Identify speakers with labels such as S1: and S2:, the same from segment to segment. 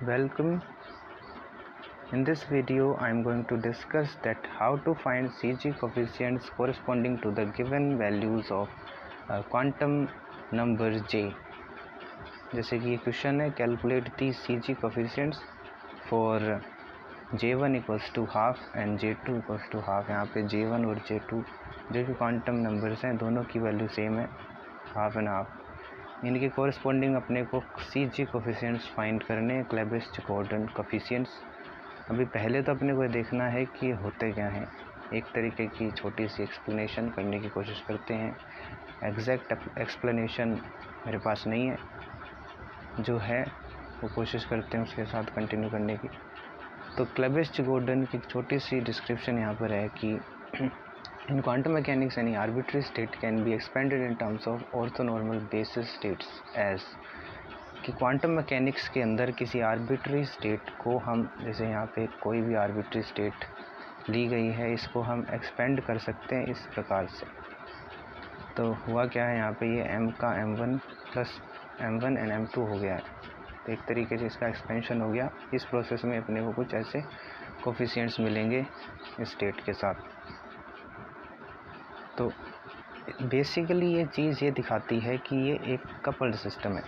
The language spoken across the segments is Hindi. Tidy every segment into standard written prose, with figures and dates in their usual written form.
S1: Welcome. In this video I am going to discuss that how to find CG coefficients corresponding to the given values of quantum number j. जैसे कि ये क्वेश्चन है, calculate the CG coefficients for J1 equals to half and J2 equals to half. यहाँ पे J1 और J2 जो कि क्वांटम नंबर्स हैं, दोनों की वैल्यू सेम है, हाफ एंड हाफ। इनके कोरस्पॉन्डिंग अपने को CG कोफिशिएंट्स फाइंड करने हैं, क्लेबेस्ट-गॉर्डन कोफिशिएंट्स। अभी पहले तो अपने को देखना है कि होते क्या हैं। एक तरीके की छोटी सी एक्सप्लेनेशन करने की कोशिश करते हैं। एग्जैक्ट एक्सप्लेनेशन मेरे पास नहीं है, जो है वो कोशिश करते हैं उसके साथ कंटिन्यू करने की। तो क्लेबेस्ट-गॉर्डन की छोटी सी डिस्क्रिप्शन यहाँ पर है कि In quantum mechanics, any arbitrary state can be expanded in terms of orthonormal basis states as कि क्वांटम मैकेनिक्स के अंदर किसी आर्बिट्री स्टेट को हम, जैसे यहाँ पे कोई भी आर्बिट्री स्टेट ली गई है, इसको हम एक्सपेंड कर सकते हैं इस प्रकार से। तो हुआ क्या है, यहाँ पे ये m का m1 plus m1 and m2 हो गया है। तो एक तरीके से इसका एक्सपेंशन हो गया। इस प्रोसेस में अपने को कुछ ऐसे कोफिशिएंट्स मिलेंगे स्टेट के साथ। तो बेसिकली ये चीज़ ये दिखाती है कि ये एक कपल्ड सिस्टम है।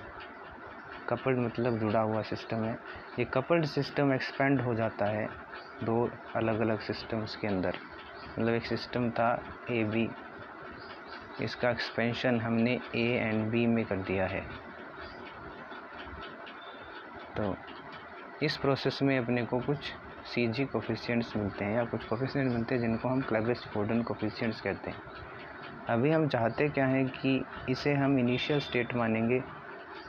S1: कपल्ड मतलब जुड़ा हुआ सिस्टम है। ये कपल्ड सिस्टम एक्सपेंड हो जाता है दो अलग अलग सिस्टम्स के अंदर। मतलब एक सिस्टम था ए बी, इसका एक्सपेंशन हमने ए एंड बी में कर दिया है। तो इस प्रोसेस में अपने को कुछ CG कोफिशिएंट्स मिलते हैं, या कुछ कोफिशिएंट्स मिलते हैं जिनको हम क्लेबेस्ट-गॉर्डन कोफिशिएंट्स कहते हैं। अभी हम चाहते क्या हैं कि इसे हम इनिशियल स्टेट मानेंगे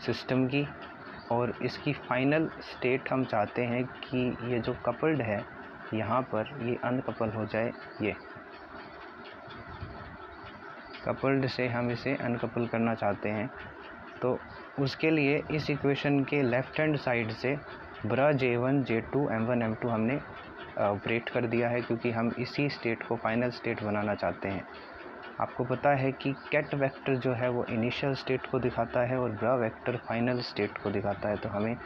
S1: सिस्टम की, और इसकी फाइनल स्टेट हम चाहते हैं कि ये जो कपल्ड है यहाँ पर ये अनकपल हो जाए। ये कपल्ड से हम इसे अनकपल करना चाहते हैं। तो उसके लिए इस इक्वेशन के लेफ़्ट हैंड साइड से बड़ा J1 J2 M1 M2 हमने ऑपरेट कर दिया है, क्योंकि हम इसी स्टेट को फाइनल स्टेट बनाना चाहते हैं। आपको पता है कि कैट वेक्टर जो है वो इनिशियल स्टेट को दिखाता है और ब्रा वेक्टर फाइनल स्टेट को दिखाता है। तो हमें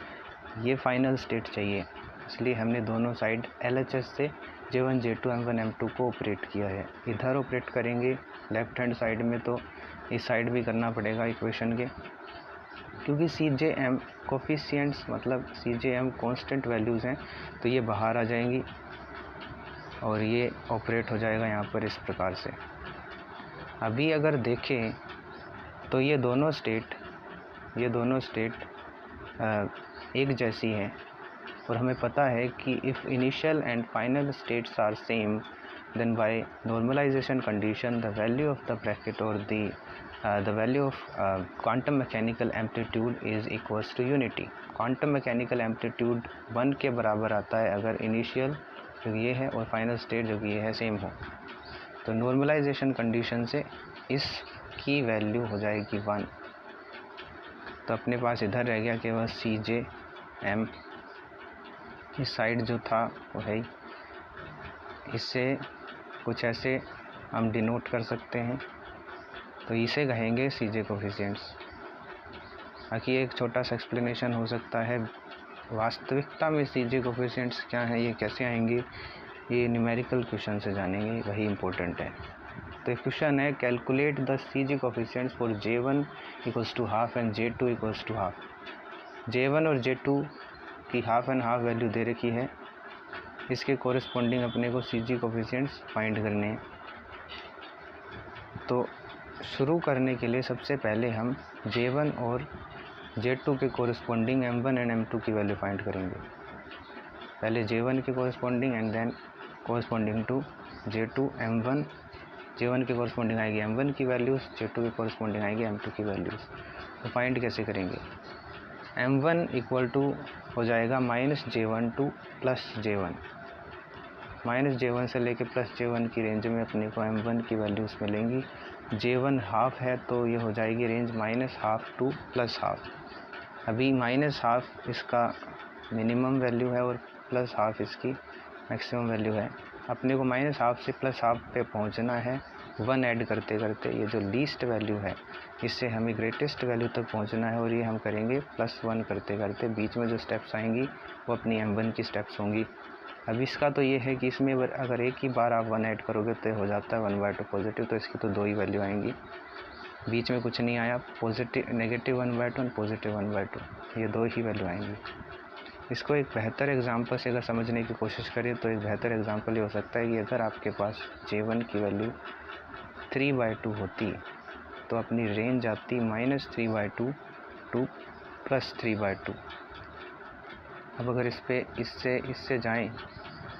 S1: ये फाइनल स्टेट चाहिए, इसलिए हमने दोनों साइड LHS से J1 J2 M1 M2 को ऑपरेट किया है। इधर ऑपरेट करेंगे लेफ़्ट हैंड साइड में, तो इस साइड भी करना पड़ेगा इक्वेशन के, क्योंकि CJM कोफिशिएंट्स मतलब CJM कांस्टेंट वैल्यूज़ हैं, तो ये बाहर आ जाएंगी और ये ऑपरेट हो जाएगा यहाँ पर इस प्रकार से। अभी अगर देखें तो ये दोनों स्टेट एक जैसी हैं, और हमें पता है कि if initial and final states are same then by normalization condition the value of the bracket और the value of quantum mechanical amplitude is equals to unity. Quantum mechanical amplitude 1 के बराबर आता है अगर इनिशियल जो ये है और फाइनल स्टेट जो कि ये है सेम हो। तो नॉर्मलाइजेशन कंडीशन से इसकी वैल्यू हो जाएगी 1। तो अपने पास इधर रह गया केवल CJM। इस साइड जो था वो है, इससे कुछ ऐसे हम डिनोट कर सकते हैं, तो इसे कहेंगे CJ कोफिशिएंट्स। बाकी एक छोटा सा एक्सप्लेनेशन हो सकता है, वास्तविकता में CJ कोफिशिएंट्स क्या हैं, ये कैसे आएंगे, ये न्यूमेरिकल क्वेश्चन से जानेंगे, वही इम्पोर्टेंट है। तो क्वेश्चन है, calculate the CG coefficients for J1 equals to half and J2 equals to half. J1 और J2 की हाफ एंड हाफ वैल्यू दे रखी है, इसके कोरिस्पोंडिंग अपने को CG कोफिशिएंट्स फाइंड करने हैं। तो शुरू करने के लिए सबसे पहले हम J1 और J2 के कोरिस्पोंडिंग M1 एंड M2 की वैल्यू फाइंड करेंगे। पहले J1 के corresponding and then corresponding to J2 M1। J1 के कोरिस्पोंडिंग आएगी M1 की वैल्यूज़, J2 के कोरिस्पोंडिंग आएगी M2 की वैल्यूज़। तो फाइंड कैसे करेंगे, M1 इक्वल टू हो जाएगा -J1 टू +J1। -J1 से लेके +J1 की रेंज में अपने को M1 की वैल्यूज़ मिलेंगी। J1 हाफ है तो ये हो जाएगी रेंज -हाफ टू +हाफ। अभी -हाफ इसका मिनिमम वैल्यू है और +हाफ इसकी मैक्सिमम वैल्यू है। अपने को -हाफ से +हाफ पे पहुंचना है, 1 ऐड करते करते ये जो लीस्ट वैल्यू है इससे हमें ग्रेटेस्ट वैल्यू तक पहुंचना है, और ये हम करेंगे +1 करते करते। बीच में जो स्टेप्स आएंगी वो अपनी m1 की स्टेप्स होंगी। अब इसका तो ये है कि इसमें अगर एक ही बार आप 1 ऐड करोगे तो हो जाता है 1/2 पॉजिटिव, तो इसकी तो 2 ही वैल्यू आएंगी, बीच में कुछ नहीं आया। पॉजिटिव नेगेटिव 1/2 और पॉजिटिव 1/2, ये 2 ही वैल्यू आएंगी। इसको एक बेहतर एग्जांपल से अगर समझने की कोशिश करें तो एक बेहतर एग्जांपल ये हो सकता है कि अगर आपके पास J1 की वैल्यू 3/2 होती तो अपनी रेंज आती -3/2 टू +3/2। अब अगर इससे जाएं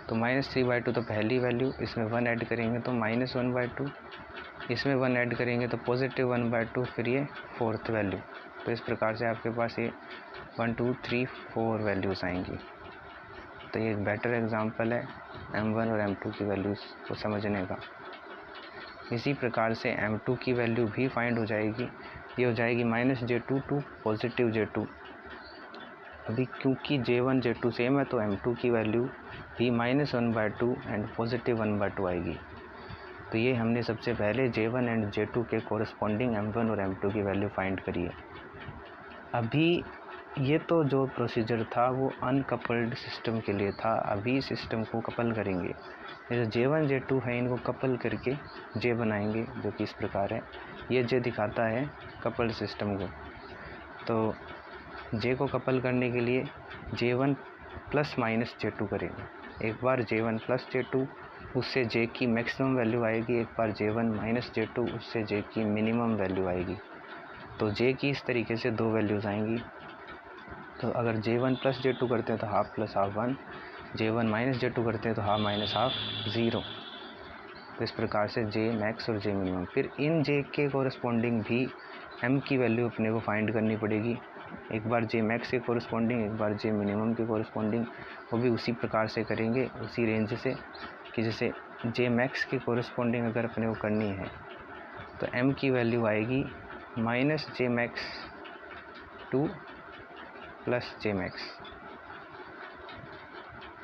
S1: तो -3/2 तो पहली वैल्यू, इसमें 1 ऐड करेंगे तो -1/2, इसमें 1 ऐड करेंगे तो पॉजिटिव 1/2, फिर ये 4th वैल्यू। तो इस प्रकार से आपके पास ये 1 2 3 4 वैल्यूज़ आएंगी। तो ये एक बेटर एग्जांपल है m1 और m2 की वैल्यूज़ को समझने का। इसी प्रकार से m2 की वैल्यू भी फाइंड हो जाएगी, ये हो जाएगी -J2 टू पॉजिटिव J2। अभी क्योंकि J1 J2 सेम है तो m2 की वैल्यू भी -1/2 एंड पॉजिटिव 1/2 आएगी। तो ये हमने सबसे पहले J1 एंड J2 के कोरस्पॉन्डिंग m1 और m2 की वैल्यू फाइंड करी है। अभी ये तो जो प्रोसीजर था वो अनकपल्ड सिस्टम के लिए था, अभी सिस्टम को कपल करेंगे। ये जो J1 J2 है इनको कपल करके J बनाएंगे, जो कि इस प्रकार है। ये J दिखाता है कपल्ड सिस्टम को। तो J को कपल करने के लिए J1 ± J2 करेंगे। एक बार J1 + J2 उससे J की मैक्सिमम वैल्यू आएगी, एक बार J1 - J2 उससे J की मिनिमम वैल्यू आएगी। तो J की इस तरीके से 2 वैल्यूज़ आएंगी। तो अगर J1 + J2 करते हैं तो हाफ + हाफ 1, J1 - J2 करते हैं तो हाफ - हाफ 0। तो इस प्रकार से J मैक्स और J मिनिमम। फिर इन J के कोरस्पॉन्डिंग भी M की वैल्यू अपने को फाइंड करनी पड़ेगी। एक बार J मैक्स के कोरस्पॉन्डिंग, एक बार J मिनिमम के कोरस्पॉन्डिंग। वो भी उसी प्रकार से करेंगे, उसी रेंज से, कि जैसे J मैक्स के कोरस्पॉन्डिंग अगर अपने को करनी है तो M की वैल्यू आएगी -J max to +J max.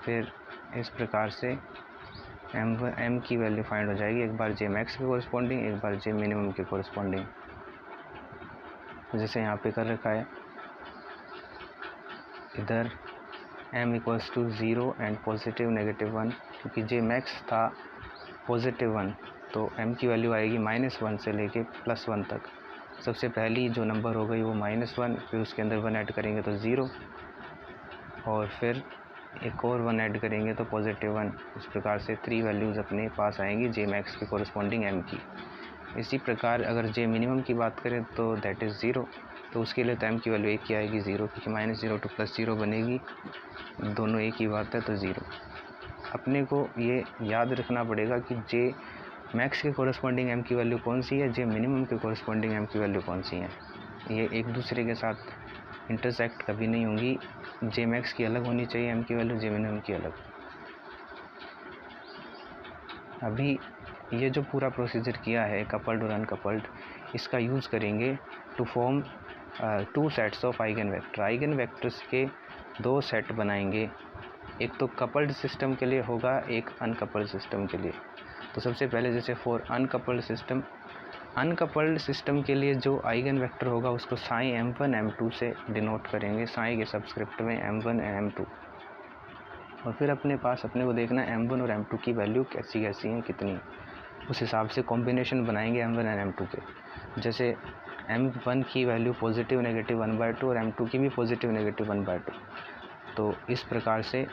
S1: फिर इस प्रकार से M की वैल्यू फाइंड हो जाएगी, एक बार J मैक्स के कोरस्पॉन्डिंग, एक बार J मिनिमम के कोरस्पॉन्डिंग। जैसे यहाँ पे कर रखा है, इधर M = 0 एंड पॉजिटिव -1, क्योंकि J मैक्स था +1 तो M की वैल्यू आएगी -1 से लेके +1 तक। सबसे पहली जो नंबर हो गई वो -1, फिर उसके अंदर 1 ऐड करेंगे तो 0, और फिर एक और 1 ऐड करेंगे तो +1। इस प्रकार से 3 वैल्यूज़ अपने पास आएंगी J मैक्स के कोरस्पॉन्डिंग M की। इसी प्रकार अगर J मिनिमम की बात करें तो दैट इज़ 0, तो उसके लिए तो M की वैल्यू 1 की आएगी, 0, क्योंकि -0 टू +0 बनेगी, दोनों एक ही बात है, तो 0। अपने को ये याद रखना पड़ेगा कि J मैक्स के कोरस्पॉन्डिंग M की वैल्यू कौन सी है, J मिनिमम के कोरस्पॉन्डिंग M की वैल्यू कौन सी है। ये एक दूसरे के साथ इंटरसेक्ट कभी नहीं होंगी। J मैक्स की अलग होनी चाहिए M की वैल्यू, J मिनिमम की अलग। अभी ये जो पूरा प्रोसीजर किया है कपल्ड और अनकपल्ड, इसका यूज़ करेंगे to form 2 sets of eigen vector. Eigen vectors के 2 सेट बनाएंगे, एक तो कपल्ड सिस्टम के लिए होगा, एक अनकपल्ड सिस्टम के लिए। तो सबसे पहले जैसे फॉर अनकपल्ड सिस्टम के लिए जो आइगन वेक्टर होगा उसको साई m1 m2 से डिनोट करेंगे, साई के सबस्क्रिप्ट में m1 m2। और फिर अपने को देखना है m1 और m2 की वैल्यू कैसी हैं, कितनी, उस हिसाब से कॉम्बिनेशन बनाएंगे m1 और m2 के। जैसे m1 की वैल्यू पॉजिटिव -1/2 और m2 की भी पॉजिटिव -1/2। तो इस प्रकार से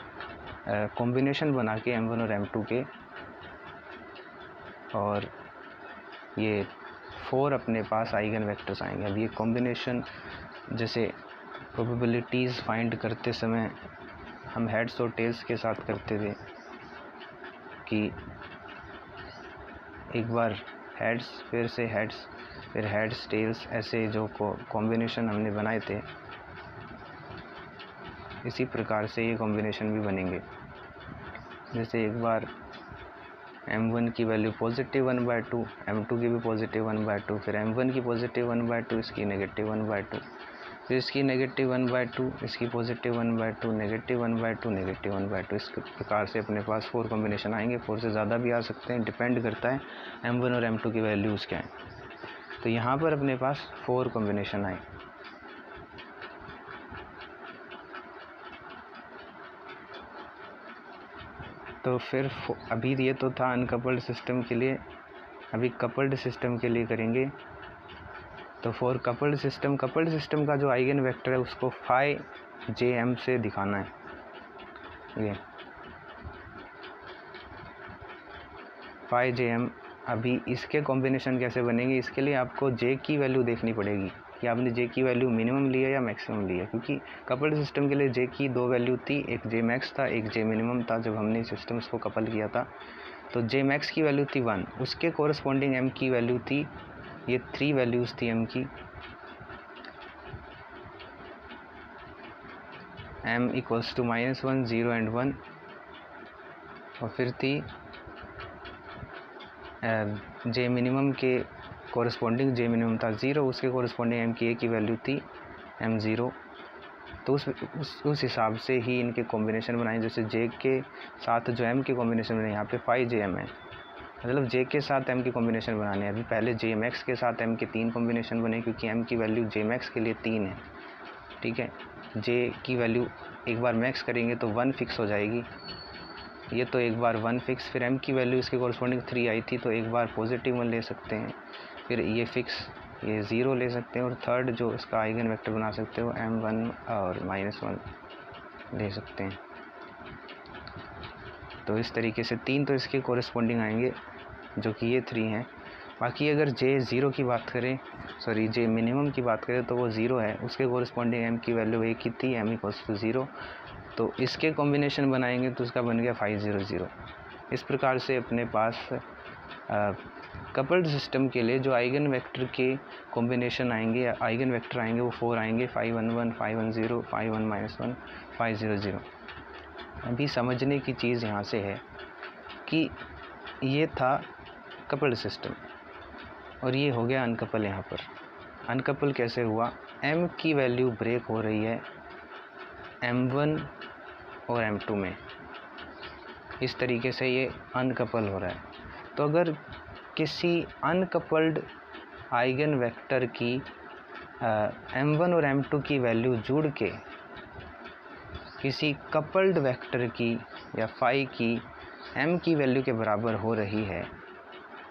S1: कॉम्बिनेशन बना के m1 और m2 के, और ये 4 अपने पास आइगन वेक्टर्स आएंगे। अब ये कॉम्बिनेशन जैसे प्रोबेबिलिटीज़ फाइंड करते समय हम हेड्स और टेल्स के साथ करते थे, कि एक बार हेड्स, फिर से हेड्स, फिर हेड्स टेल्स, ऐसे जो कॉम्बिनेशन हमने बनाए थे, इसी प्रकार से ये कॉम्बिनेशन भी बनेंगे। जैसे एक बार m1 की वैल्यू पॉजिटिव 1/2, m2 की भी पॉजिटिव 1/2, फिर m1 की पॉजिटिव 1/2, इसकी -1/2, फिर इसकी -1/2, इसकी +1/2, -1/2, -1/2। इस प्रकार से अपने पास 4 कॉम्बिनेशन आएंगे। 4 से ज़्यादा भी आ सकते हैं, डिपेंड करता है m1 और m2 की वैल्यूज़ क्या हैं। तो यहाँ पर अपने पास 4 कॉम्बिनेशन आए। तो फिर अभी ये तो था अनकपल्ड सिस्टम के लिए, अभी कपल्ड सिस्टम के लिए करेंगे। तो फॉर कपल्ड सिस्टम का जो आइगन वेक्टर है उसको फाई जे एम से दिखाना है। ये फाई जे एम, अभी इसके कॉम्बिनेशन कैसे बनेंगे, इसके लिए आपको जे की वैल्यू देखनी पड़ेगी कि आपने जे की वैल्यू मिनिमम लिया या मैक्सिमम लिया, क्योंकि कपल्ड सिस्टम के लिए जे की 2 वैल्यू थी, एक जे मैक्स था, एक जे मिनिमम था जब हमने सिस्टम्स को कपल किया था। तो जे मैक्स की वैल्यू थी 1, उसके कोरस्पॉन्डिंग एम की वैल्यू थी, ये 3 वैल्यूज़ थी एम की, m इक्वल्स टू -1, 0 एंड 1। और फिर थी जे मिनिमम के कोरस्पॉन्डिंग जे मिनिमम था 0, उसके कोरस्पॉन्डिंग m की a की वैल्यू थी m0। तो उस हिसाब से ही इनके कॉम्बिनेशन बनाए। जैसे j के साथ जो m के कॉम्बिनेशन बने, यहाँ पे फाई जे एम है, मतलब j के साथ m के कॉम्बिनेशन बनाने हैं। अभी पहले j मैक्स के साथ m के 3 कॉम्बिनेशन बने, क्योंकि m की वैल्यू j मैक्स के लिए 3 है। ठीक है, j की वैल्यू एक बार मैक्स करेंगे तो 1 फिक्स हो जाएगी, ये तो एक बार 1 फिक्स। फिर m की वैल्यू इसके कोरस्पॉन्डिंग 3 आई थी, तो एक बार पॉजिटिव 1 ले सकते हैं, फिर ये फिक्स, ये 0 ले सकते हैं, और थर्ड जो इसका आइगन वेक्टर बना सकते हो m1 और -1 ले सकते हैं। तो इस तरीके से 3 तो इसके कोरस्पॉन्डिंग आएंगे जो कि ये 3 हैं। बाकी अगर जे 0 की बात करें, सॉरी जे मिनिमम की बात करें तो वो 0 है, उसके कोरस्पॉन्डिंग m की वैल्यू 1 ही थी, m इक्वल्स टू 0। तो इसके कॉम्बिनेशन बनाएंगे तो उसका बन गया 500। इस प्रकार से अपने पास कपल्ड सिस्टम के लिए जो आइगन वेक्टर के कॉम्बिनेशन आएंगे, आइगन वेक्टर आएंगे, वो 4 आएंगे, 511, 510, 51 -1, 500। अभी समझने की चीज़ यहाँ से है कि ये था कपल्ड सिस्टम और ये हो गया अनकपल। यहाँ पर अनकपल कैसे हुआ, m की वैल्यू ब्रेक हो रही है m1 और m2 में, इस तरीके से ये अनकपल हो रहा है। तो अगर किसी अनकपल्ड आइगन वेक्टर की m1 और m2 की वैल्यू जुड़ के किसी कपल्ड वेक्टर की या फाई की m की वैल्यू के बराबर हो रही है,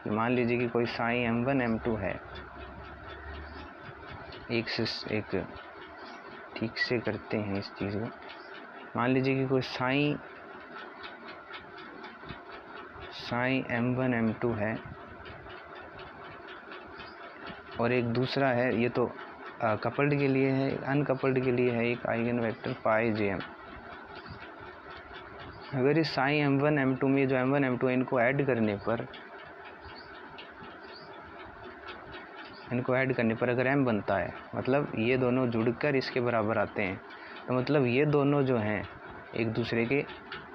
S1: मान लीजिए कि कोई साई m1 m2 है, एक ठीक से करते हैं इस चीज़ को। मान लीजिए कि कोई साई m1 m2 है और एक दूसरा है, ये तो कपल्ड के लिए है, अनकपल्ड के लिए है एक eigen vector phi J M. अगर इस साई m1 m2 में जो m1 m2 है, इनको ऐड करने पर अगर m बनता है, मतलब ये दोनों जुड़कर इसके बराबर आते हैं, तो मतलब ये दोनों जो हैं एक दूसरे के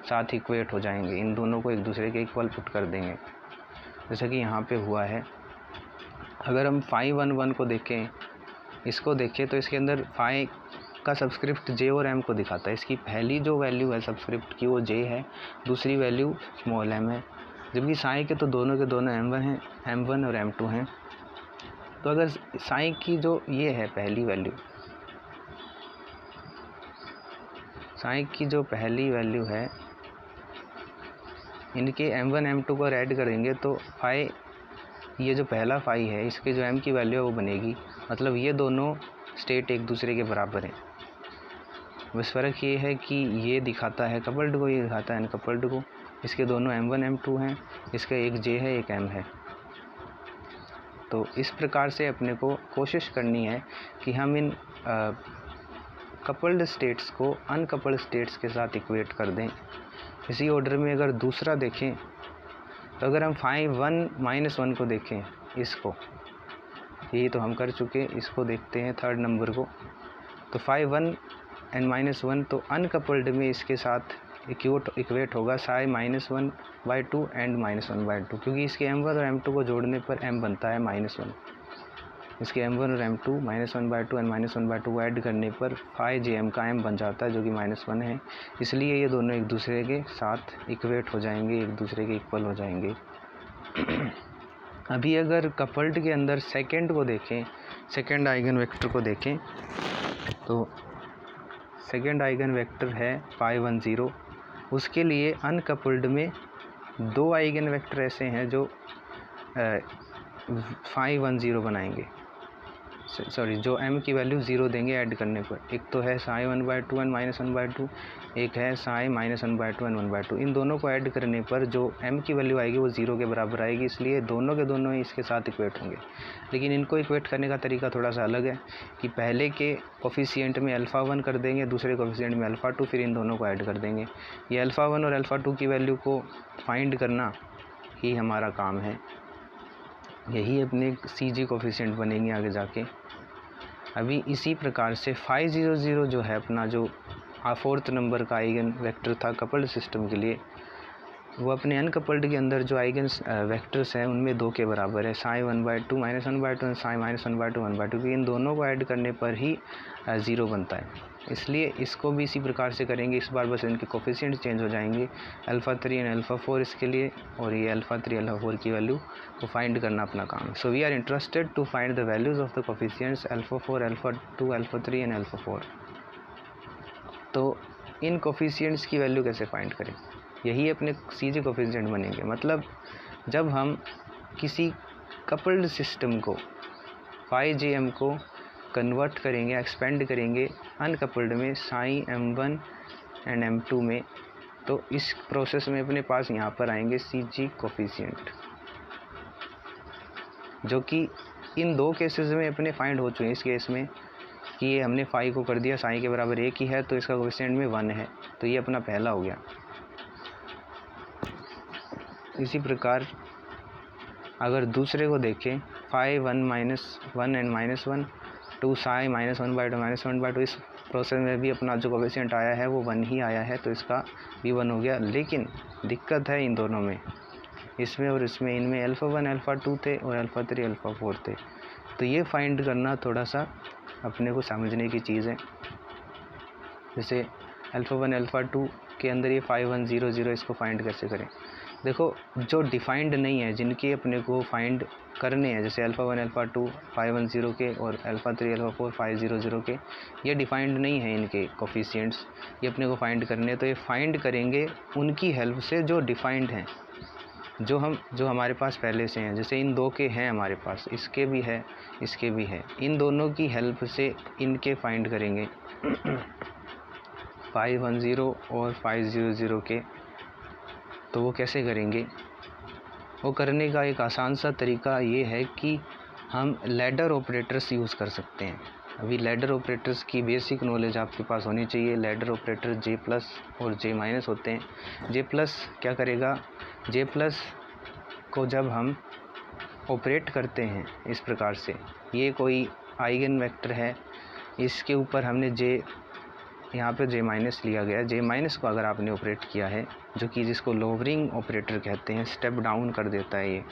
S1: साथ इक्वेट हो जाएंगे, इन दोनों को एक दूसरे के इक्वल पुट कर देंगे, जैसा कि यहाँ पे हुआ है। अगर हम 511 को देखें, इसको देखें तो इसके अंदर फाई का सबस्क्रिप्ट j और m को दिखाता है। इसकी पहली जो वैल्यू है सबस्क्रिप्ट की वो j है, दूसरी वैल्यू स्मॉल m है, जबकि साई के तो दोनों के दोनों m1 और m2 हैं। तो अगर साई की जो ये है पहली वैल्यू, साई की जो पहली वैल्यू है, इनके m1 m2 को ऐड करेंगे तो फाई, ये जो पहला फाई है, इसके जो m की वैल्यू है वो बनेगी, मतलब ये दोनों स्टेट एक दूसरे के बराबर हैं। बस फ़र्क ये है कि ये दिखाता है कपल्ड को, ये दिखाता है अनकपल्ड को। इसके दोनों m1 m2 हैं, इसका एक j है एक m है। तो इस प्रकार से अपने को कोशिश करनी है कि हम इन कपल्ड स्टेट्स को अनकपल्ड स्टेट्स के साथ इक्वेट कर दें। इसी ऑर्डर में अगर दूसरा देखें तो अगर हम 5-1 को देखें, इसको, यही तो हम कर चुके, इसको देखते हैं थर्ड नंबर को। तो 5-1 एंड -1 तो अनकपल्ड में इसके साथ इक्वेट होगा साई -1/2 एंड -1/2, क्योंकि इसके m1 और m2 को जोड़ने पर m बनता है -1। इसके m1 और m2 -1/2 एंड -1/2 को ऐड करने पर फाई जे एम का m बन जाता है जो कि -1 है। इसलिए ये दोनों एक दूसरे के साथ इक्वेट हो जाएंगे, एक दूसरे के इक्वल हो जाएंगे। अभी अगर कपल्ड के अंदर सेकंड को देखें, सेकंड आइगन वेक्टर को देखें, तो सेकंड आइगन वेक्टर है फाई 1 0। उसके लिए अनकपल्ड में दो आइगन वेक्टर ऐसे हैं जो फाई 1 0 बनाएंगे, सॉरी जो m की वैल्यू 0 देंगे ऐड करने पर। एक तो है साई 1/2 एंड -1/2, एक है साई -1/2 एंड 1/2। इन दोनों को ऐड करने पर जो m की वैल्यू आएगी वो 0 के बराबर आएगी, इसलिए दोनों के दोनों ही इसके साथ इक्वेट होंगे। लेकिन इनको इक्वेट करने का तरीका थोड़ा सा अलग है कि पहले के कोफिशिएंट में अल्फ़ा 1 कर देंगे, दूसरे कोफिशिएंट में अल्फ़ा 2, फिर इन दोनों को ऐड कर देंगे। ये अल्फ़ा 1 और अल्फ़ा 2 की वैल्यू को फाइंड करना ही हमारा काम है। यही अपने CG कोफिशिएंट बनेंगे आगे जाके। अभी इसी प्रकार से फाई 0 0 जो है अपना जो 4th नंबर का आइगन वेक्टर था कपल्ड सिस्टम के लिए, वो अपने अनकपल्ड के अंदर जो आइगन वेक्टर्स हैं उनमें 2 के बराबर है, साई 1/2 -1/2 एंड साई -1/2 1/2, कि इन दोनों को ऐड करने पर ही 0 बनता है। इसलिए इसको भी इसी प्रकार से करेंगे। इस बार बस इनके कोफिशिएंट चेंज हो जाएंगे, अल्फ़ा 3 एंड अल्फ़ा 4 इसके लिए, और ये अल्फ़ा 3 अल्फ़ा 4 की वैल्यू को फाइंड करना अपना काम है। So we are interested to find the values of the coefficients alpha 4 alpha 2 alpha 3 and alpha 4। तो इन कोफिशिएंट्स की वैल्यू कैसे फाइंड करें, यही अपने CG कोफिशिएंट बनेंगे। मतलब जब हम किसी कपल्ड सिस्टम को फाई जे एम को कन्वर्ट करेंगे, एक्सपेंड करेंगे अनकपल्ड में साई m1 एंड m2 में, तो इस प्रोसेस में अपने पास यहाँ पर आएंगे CG कोफिशिएंट, जो कि इन दो केसेस में अपने फाइंड हो चुके हैं। इस केस में कि ये हमने फाई को कर दिया साई के बराबर 1 ही है, तो इसका कोफिशिएंट में 1 है, तो ये अपना पहला हो गया। इसी प्रकार अगर दूसरे को देखें, फाई 1 -1 एंड -1 2 साई -1/2 -1/2, इस प्रोसेस में भी अपना जो कोफिशिएंट आया है वो 1 ही आया है, तो इसका भी 1 हो गया। लेकिन दिक्कत है इन दोनों में, इसमें और इसमें, इनमें अल्फ़ा 1 अल्फ़ा 2 थे और अल्फ़ा 3 अल्फ़ा 4 थे। तो ये फाइंड करना थोड़ा सा अपने को समझने की चीज़ है। जैसे अल्फ़ा 1 अल्फ़ा 2 के अंदर ये फाई 1 0 0, इसको फाइंड कैसे करें। देखो, जो डिफाइंड नहीं है, जिनके अपने को फाइंड करने हैं, जैसे अल्फ़ा 1 अल्फ़ा 2 फाई 1 0 के और अल्फ़ा 3 अल्फ़ा 4 फाई 0 0 के, ये डिफाइंड नहीं है इनके कोफिशिएंट्स, ये अपने को फाइंड करने हैं। तो ये फाइंड करेंगे उनकी हेल्प से जो डिफाइंड हैं, जो हमारे पास पहले से हैं। जैसे इन दो के हैं हमारे पास, इसके भी है, इसके भी है, इन दोनों की हेल्प से इनके फाइंड करेंगे फाई 1 0 और फाई 0 0 के। तो वो कैसे करेंगे, वो करने का एक आसान सा तरीका ये है कि हम लैडर ऑपरेटर्स यूज़ कर सकते हैं। अभी लैडर ऑपरेटर्स की बेसिक नॉलेज आपके पास होनी चाहिए। लैडर ऑपरेटर J+ और J- होते हैं। J+ क्या करेगा, J+ को जब हम ऑपरेट करते हैं इस प्रकार से, ये कोई आइगन वेक्टर है, इसके ऊपर हमने यहाँ पे J- लिया गया। J- को अगर आपने ऑपरेट किया है, जो कि जिसको लोवरिंग ऑपरेटर कहते हैं, स्टेप डाउन कर देता है ये,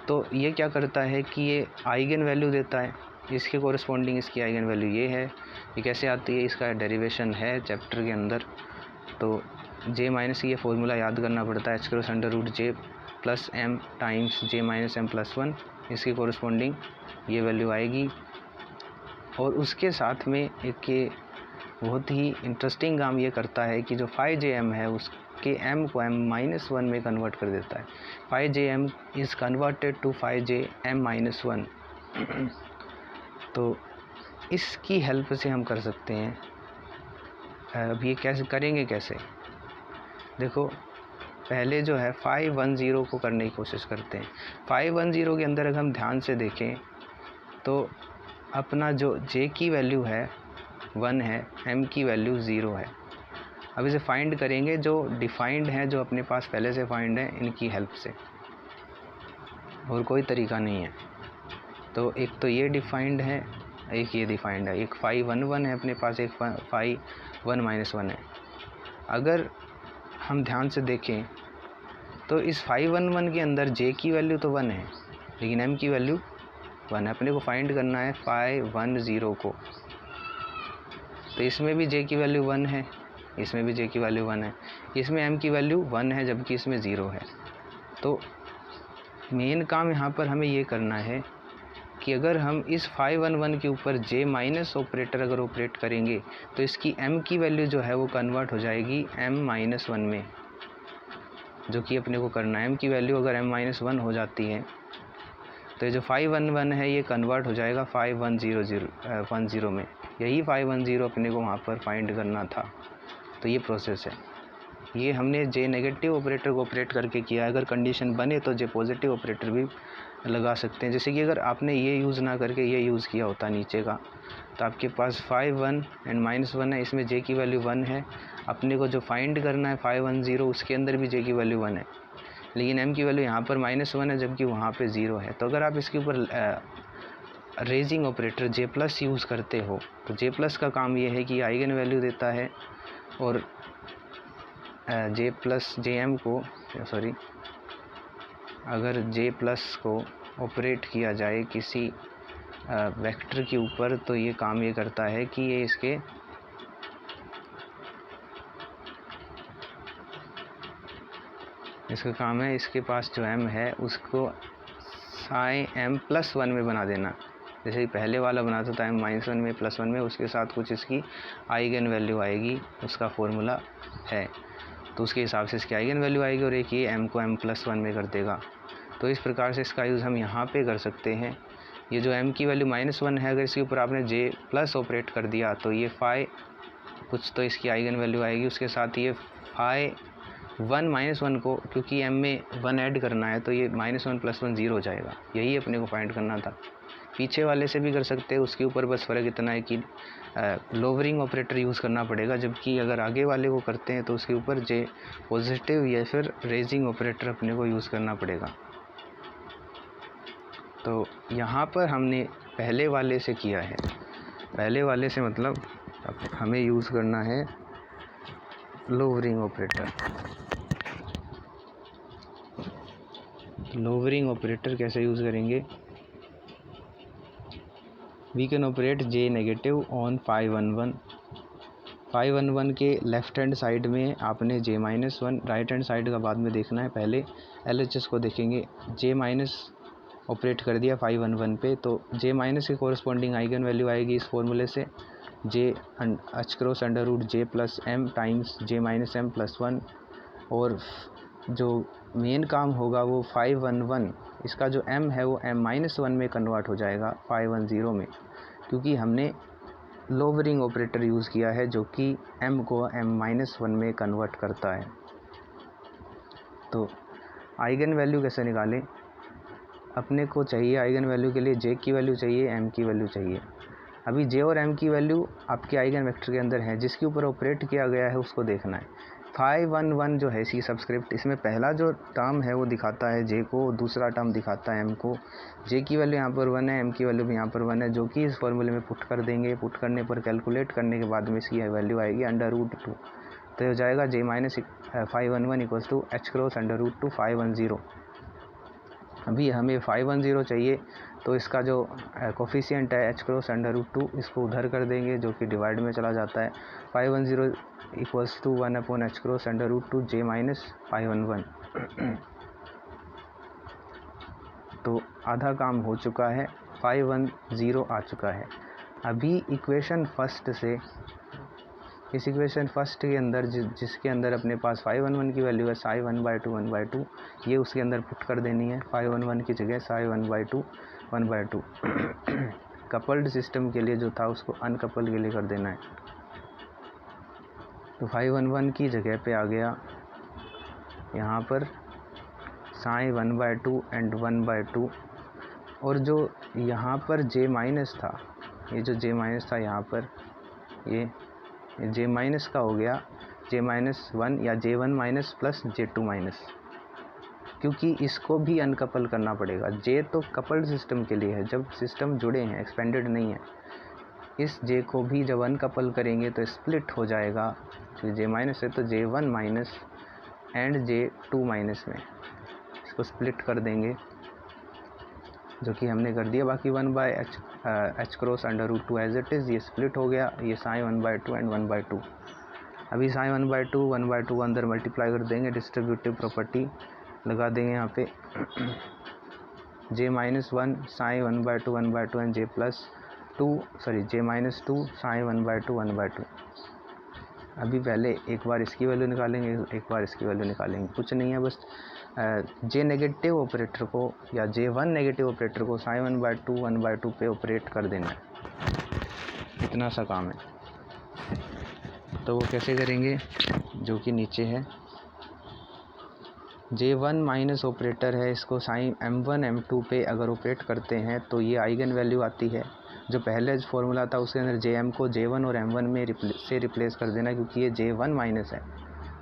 S1: तो ये क्या करता है कि ये आइगन वैल्यू देता है, इसके कोरस्पॉन्डिंग इसकी आइगन वैल्यू ये है। ये कैसे आती है, इसका डेरिवेशन है चैप्टर के अंदर। तो J- की ये फॉर्मूला याद करना पड़ता है, h⁻√J + m टाइम्स J-m+1, इसकी कोरस्पॉन्डिंग ये वैल्यू आएगी। और उसके साथ में एक ये बहुत ही इंटरेस्टिंग काम ये करता है कि जो फाई जे एम है उसके m को m-1 में कन्वर्ट कर देता है। Phi J M is converted to phi J m-1। तो इसकी हेल्प से हम कर सकते हैं। अब ये कैसे करेंगे, कैसे, देखो पहले जो है फाई 1 0 को करने की कोशिश करते हैं। फाई 1 0 के अंदर अगर हम ध्यान से देखें तो अपना जो J की वैल्यू है 1 है, M की वैल्यू 0 है। अब इसे फाइंड करेंगे, जो डिफाइंड है, जो अपने पास पहले से फाइंड है, इनकी हेल्प से, और कोई तरीका नहीं है। तो एक तो ये डिफाइंड है, एक ये डिफाइंड है, एक फाई 1 1 है अपने पास, एक फाई 1 - 1 है। अगर हम ध्यान से देखें तो इस फाई 1 1 के अंदर J की वैल्यू तो 1 है, लेकिन M की वैल्यू 1 है। अपने को फाइंड करना है फाई 1 0 को। तो इसमें भी j की वैल्यू 1 है, इसमें भी j की वैल्यू 1 है, इसमें m की वैल्यू 1 है जबकि इसमें 0 है। तो मेन काम यहाँ पर हमें ये करना है कि अगर हम इस फाई 1 1 के ऊपर j माइनस ऑपरेटर अगर ऑपरेट करेंगे तो इसकी m की वैल्यू जो है वो कन्वर्ट हो जाएगी m-1 में, जो कि अपने को करना है। m की वैल्यू अगर m-1 हो जाती है तो ये जो फाई 1 1 है ये कन्वर्ट हो जाएगा फाई 1 0 0 में। यही फाई 1 0 अपने को वहाँ पर फाइंड करना था। तो ये प्रोसेस है, ये हमने जे नेगेटिव ऑपरेटर को ऑपरेट करके किया। अगर कंडीशन बने तो जे पॉजिटिव ऑपरेटर भी लगा सकते हैं। जैसे कि अगर आपने ये यूज़ ना करके ये यूज़ किया होता नीचे का, तो आपके पास फाई 1 एंड -1 है, इसमें जे की वैल्यू 1 है। अपने को जो फाइंड करना है फाई 1 0 उसके अंदर भी जे की वैल्यू 1 है, लेकिन m की वैल्यू यहाँ पर -1 है जबकि वहाँ पे 0 है। तो अगर आप इसके ऊपर रेजिंग ऑपरेटर जे प्लस यूज़ करते हो तो जे प्लस का काम ये है कि आइगन वैल्यू देता है और जे प्लस जे एम को सॉरी अगर जे प्लस को ऑपरेट किया जाए किसी वेक्टर के ऊपर तो ये काम ये करता है कि ये इसका काम है इसके पास जो m है उसको साई m+1 में बना देना। जैसे पहले वाला बनाता था m-1 में +1 में, उसके साथ कुछ इसकी आइगन वैल्यू आएगी, उसका फॉर्मूला है। तो उसके हिसाब से इसकी आइगन वैल्यू आएगी और एक ये m को m+1 में कर देगा। तो इस प्रकार से इसका यूज़ हम यहाँ पे कर सकते हैं। ये जो m की वैल्यू -1 है, अगर इसके ऊपर आपने j प्लस ऑपरेट कर दिया तो ये फाई कुछ तो इसकी आइगन वैल्यू आएगी, उसके साथ ये फाई 1 -1 को, क्योंकि m में 1 ऐड करना है तो ये -1 + 1 0 हो जाएगा। यही अपने को फाइंड करना था। पीछे वाले से भी कर सकते हैं, उसके ऊपर बस फ़र्क इतना है कि लोअरिंग ऑपरेटर यूज़ करना पड़ेगा, जबकि अगर आगे वाले को करते हैं तो उसके ऊपर जे पॉजिटिव या फिर रेजिंग ऑपरेटर अपने को यूज़ करना पड़ेगा। तो यहाँ पर हमने पहले वाले से किया है, पहले वाले से मतलब हमें यूज़ करना है लोअरिंग ऑपरेटर। लोअरिंग ऑपरेटर कैसे यूज़ करेंगे? We can operate J negative on phi 1 1। Phi 1 1 के लेफ़्ट हैंड साइड में आपने j-1, राइट हैंड साइड का बाद में देखना है, पहले LHS को देखेंगे। j- ऑपरेट कर दिया फाई 1 1 पे तो j- के कॉरस्पॉन्डिंग आइगन वैल्यू आएगी इस फॉर्मूले से j j plus m times j-m+1। और जो मेन काम होगा वो फाई 1 1 इसका जो m है वो m-1 में कन्वर्ट हो जाएगा फाई 1 0 में, क्योंकि हमने लोअरिंग ऑपरेटर यूज़ किया है जो कि m को m-1 में कन्वर्ट करता है। तो आइगन वैल्यू कैसे निकालें? अपने को चाहिए आइगन वैल्यू के लिए j की वैल्यू चाहिए, m की वैल्यू चाहिए। अभी j और m की वैल्यू आपके आइगन वेक्टर के अंदर है, जिसके ऊपर ऑपरेट किया गया है उसको देखना है। फाई 1 1 जो है सी सबस्क्रिप्ट, इसमें पहला जो टर्म है वो दिखाता है j को, दूसरा टर्म दिखाता है m को। j की वैल्यू यहाँ पर 1 है, m की वैल्यू भी यहाँ पर 1 है, जो कि इस फॉर्मूले में पुट कर देंगे। पुट करने पर कैलकुलेट करने के बाद में इसकी वैल्यू आएगी √2। तो हो जाएगा j- फाई 1 1 = h×√2 फाई 1 0। अभी हमें फाई 1 0 चाहिए तो इसका जो कोफिशिएंट है h×√2 इसको उधर कर देंगे, जो कि डिवाइड में चला जाता है। Phi 1 0 = 1/h×√2 j- phi 1 1। तो आधा काम हो चुका है, फाई 1 0 आ चुका है। अभी इक्वेशन फर्स्ट से, इस इक्वेशन फर्स्ट के अंदर जिसके अंदर अपने पास फाई 1 1 की वैल्यू है साई 1/2 1/2, ये उसके अंदर पुट कर देनी है। फाई 1 1 की जगह साई 1/2 1/2। कपल्ड सिस्टम के लिए जो था उसको अनकपल के लिए कर देना है। तो फाई 1 1 की जगह पे आ गया यहाँ पर साई 1/2 एंड 1/2। और जो यहाँ पर j- था, ये जो j- था यहाँ पर, ये j- का हो गया j-1 या j1- प्लस j2-, क्योंकि इसको भी अनकपल करना पड़ेगा। j तो कपल्ड सिस्टम के लिए है, जब सिस्टम जुड़े हैं, एक्सपेंडेड नहीं है। इस j को भी जब अनकपल करेंगे तो स्प्लिट हो जाएगा, जो j- है तो j1- एंड j2- में इसको स्प्लिट कर देंगे। जो कि हमने कर दिया। बाकी 1/h cross √2 as it is, ये स्प्लिट हो गया, ये साइन 1/2 एंड 1/2। अभी साइन 1/2 अंदर मल्टीप्लाई कर देंगे, डिस्ट्रीब्यूटिव प्रॉपर्टी लगा देंगे यहाँ पे j-1 sign 1/2 and j-2 sign 1/2। अभी पहले एक बार इसकी वैल्यू निकालेंगे, एक बार इसकी वैल्यू निकालेंगे। कुछ नहीं है, बस जे नेगेटिव ऑपरेटर को या J1 नेगेटिव ऑपरेटर को साइन 1/2 पे ऑपरेट कर देना है, इतना सा काम है। तो वो कैसे करेंगे, जो कि नीचे है। J1 माइनस ऑपरेटर है, इसको साइन M1 M2 पे अगर ऑपरेट करते हैं तो ये आइगन वैल्यू आती है। जो पहले फॉर्मूला था उसके अंदर Jm को J1 और M1 में रिप्लेस कर देना, क्योंकि ये J1 माइनस है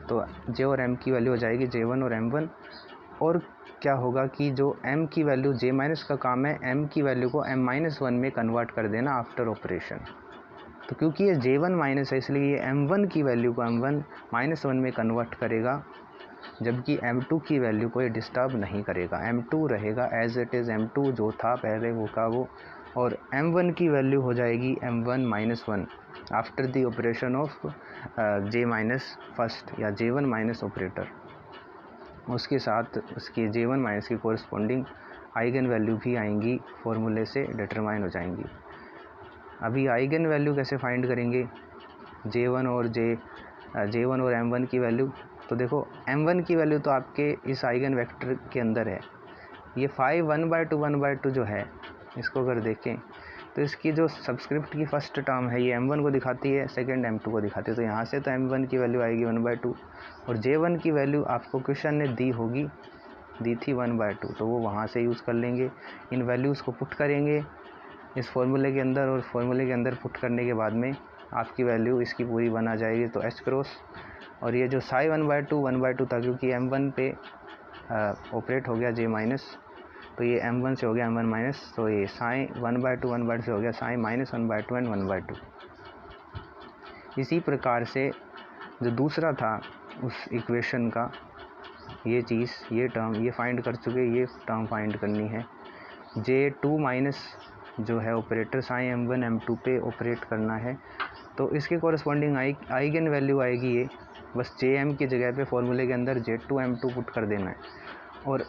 S1: तो J और M की वैल्यू हो जाएगी J1 और M1। और क्या होगा कि जो M की वैल्यू, J माइनस का काम है M की वैल्यू को M-1 में कन्वर्ट कर देना आफ्टर ऑपरेशन। तो क्योंकि ये J1 माइनस है इसलिए ये M1 की वैल्यू को M1-1 में कन्वर्ट करेगा, जबकि M2 की वैल्यू को ये डिस्टर्ब नहीं करेगा। M2 रहेगा एज इट इज़, M2 जो था पहले वो का वो, और M1 की वैल्यू हो जाएगी M1-1 after the operation of J minus first या J1 माइनस ऑपरेटर। उसके साथ उसकी J1 माइनस की कोरिस्पोंडिंग आइगन वैल्यू भी आएंगी, फॉर्मूले से डिटरमाइन हो जाएंगी। अभी आइगन वैल्यू कैसे फाइंड करेंगे, J1 और M1 की वैल्यू। तो देखो M1 की वैल्यू तो आपके इस आइगन वेक्टर के अंदर है। ये 5 1/2 जो है, इसको अगर देखें तो इसकी जो सब्सक्रिप्ट की फर्स्ट टर्म है ये M1 को दिखाती है, सेकंड M2 को दिखाती है। तो यहाँ से तो M1 की वैल्यू आएगी 1/2 और J1 की वैल्यू आपको क्वेश्चन ने दी थी 1/2, तो वो वहाँ से यूज़ कर लेंगे। इन वैल्यूज़ को पुट करेंगे इस फॉर्मूले के अंदर, और फॉर्मूले के अंदर पुट करने के बाद में आपकी वैल्यू इसकी पूरी बन आ जाएगी। तो H क्रॉस, और ये जो साइन 1/2 था, क्योंकि M1 पे ऑपरेट हो गया J माइनस, तो ये M1 से हो गया M1 माइनस, तो ये साइन 1/2 से हो गया साइन -1/2 एंड 1/2। इसी प्रकार से जो दूसरा था उस इक्वेशन का, ये चीज़, ये टर्म ये फाइंड कर चुके, ये टर्म फाइंड करनी है। J2 माइनस जो है ऑपरेटर साइन M1 M2 पे ऑपरेट करना है, तो इसके कॉरस्पॉन्डिंग आइगन वैल्यू आएगी ये। बस Jm की जगह पे फॉर्मूले के अंदर J2 M2 पुट कर देना है, और